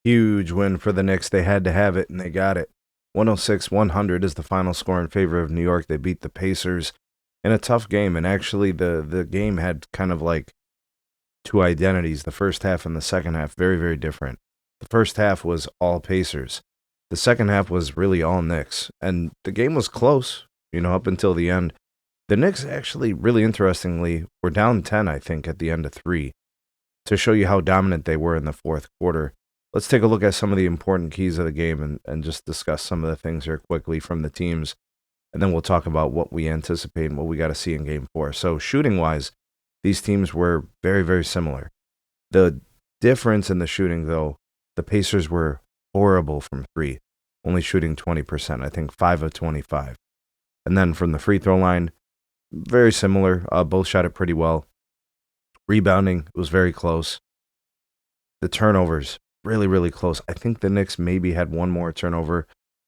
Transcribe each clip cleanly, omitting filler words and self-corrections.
Huge win for the Knicks. They had to have it, and they got it. 106-100 is the final score in favor of New York. They beat the Pacers in a tough game, and actually the game had kind of like two identities, the first half and the second half, very, very different. The first half was all Pacers. The second half was really all Knicks, and the game was close, up until the end. The Knicks actually, really interestingly, were down 10, I think, at the end of three to show you how dominant they were in the fourth quarter. Let's take a look at some of the important keys of the game and just discuss some of the things here quickly from the teams. And then we'll talk about what we anticipate and what we got to see in game four. So, shooting wise, these teams were very, very similar. The difference in the shooting, though, the Pacers were horrible from three, only shooting 20%, I think 5 of 25. And then from the free throw line, very similar. Both shot it pretty well. Rebounding was very close. The turnovers, really, really close. I think the Knicks maybe had one more turnover.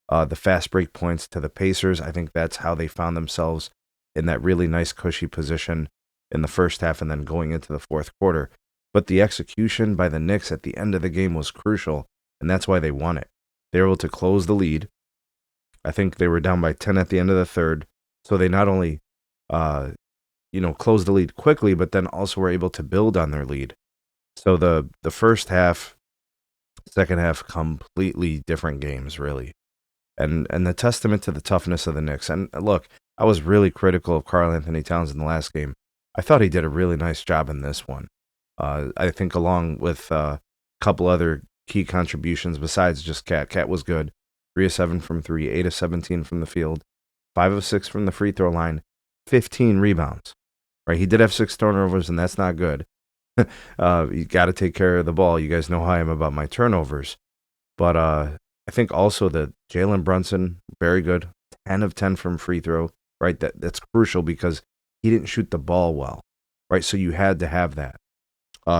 The fast break points to the Pacers, I think that's how they found themselves in that really nice cushy position in the first half and then going into the fourth quarter. But the execution by the Knicks at the end of the game was crucial, and that's why they won it. They were able to close the lead. I think they were down by 10 at the end of the third, so they not only closed the lead quickly, but then also were able to build on their lead. So the first half, second half, completely different games, really. And the testament to the toughness of the Knicks. And look, I was really critical of Karl Anthony Towns in the last game. I thought he did a really nice job in this one. I think along with a couple other key contributions besides just Cat. Cat was good. 3 of 7 from 3, 8 of 17 from the field, 5 of 6 from the free throw line, 15 rebounds. Right? He did have 6 turnovers, and that's not good. You got to take care of the ball. You guys know how I am about my turnovers. But I think also that Jalen Brunson, very good, 10 of 10 from free throw. Right? That's crucial because he didn't shoot the ball well. Right? So you had to have that.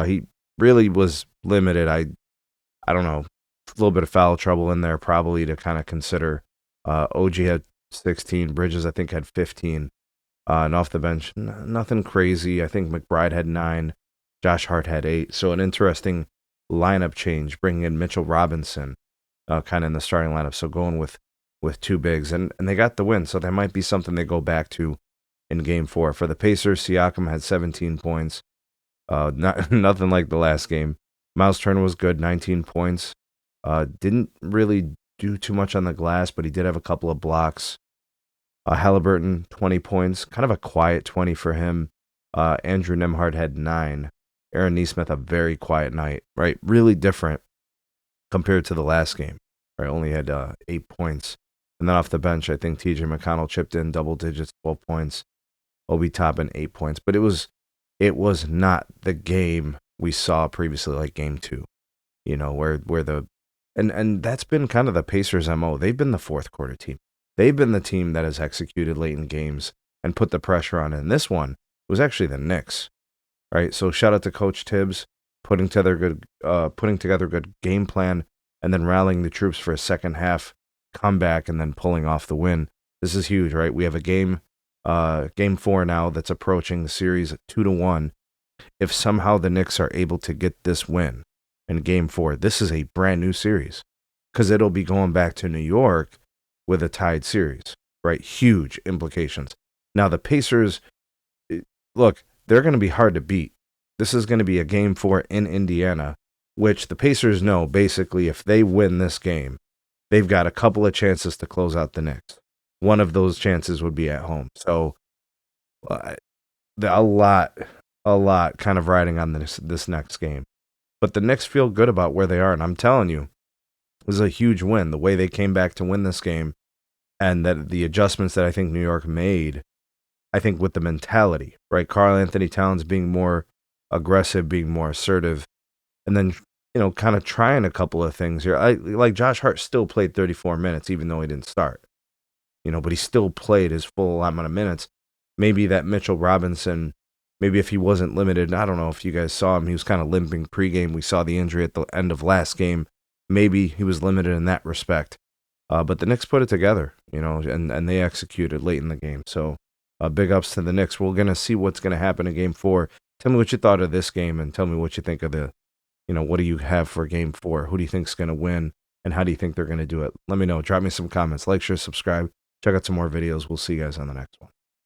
He really was limited. I don't know, a little bit of foul trouble in there probably to kind of consider. OG had 16, Bridges I think had 15, and off the bench, nothing crazy. I think McBride had 9, Josh Hart had 8. So an interesting lineup change, bringing in Mitchell Robinson kind of in the starting lineup. So going with 2 bigs, and they got the win. So that might be something they go back to in game 4. For the Pacers, Siakam had 17 points. Nothing like the last game. Miles Turner was good, 19 points. Didn't really do too much on the glass, but he did have a couple of blocks. Halliburton, 20 points, kind of a quiet 20 for him. Andrew Nembhard had 9. Aaron Nesmith, a very quiet night, right? Really different compared to the last game, right? Only had 8 points. And then off the bench, I think TJ McConnell chipped in double digits, 12 points. Obi Toppin, 8 points. But it was not the game we saw previously, like game 2, where the and that's been kind of the Pacers' MO. They've been the fourth quarter team. They've been the team that has executed late in games and put the pressure on. And this one was actually the Knicks, right? So shout out to Coach Tibbs putting together a good game plan and then rallying the troops for a second half comeback and then pulling off the win. This is huge, right? We have a game 4 now that's approaching the series at 2-1. If somehow the Knicks are able to get this win in game 4, this is a brand new series because it'll be going back to New York with a tied series, right? Huge implications. Now, the Pacers, look, they're going to be hard to beat. This is going to be a game 4 in Indiana, which the Pacers know basically if they win this game, they've got a couple of chances to close out the Knicks. One of those chances would be at home. So, a lot kind of riding on this next game. But the Knicks feel good about where they are, and I'm telling you, it was a huge win. The way they came back to win this game and that the adjustments that I think New York made, I think with the mentality, right? Karl Anthony Towns being more aggressive, being more assertive, and then, kind of trying a couple of things here. Like Josh Hart still played 34 minutes, even though he didn't start, but he still played his full amount of minutes. Maybe that Mitchell Robinson, maybe if he wasn't limited, I don't know if you guys saw him, he was kind of limping pregame. We saw the injury at the end of last game. Maybe he was limited in that respect. But the Knicks put it together, and they executed late in the game. So big ups to the Knicks. We're going to see what's going to happen in game 4. Tell me what you thought of this game and tell me what you think of the what do you have for game 4? Who do you think's going to win? And how do you think they're going to do it? Let me know. Drop me some comments. Like, share, subscribe. Check out some more videos. We'll see you guys on the next one.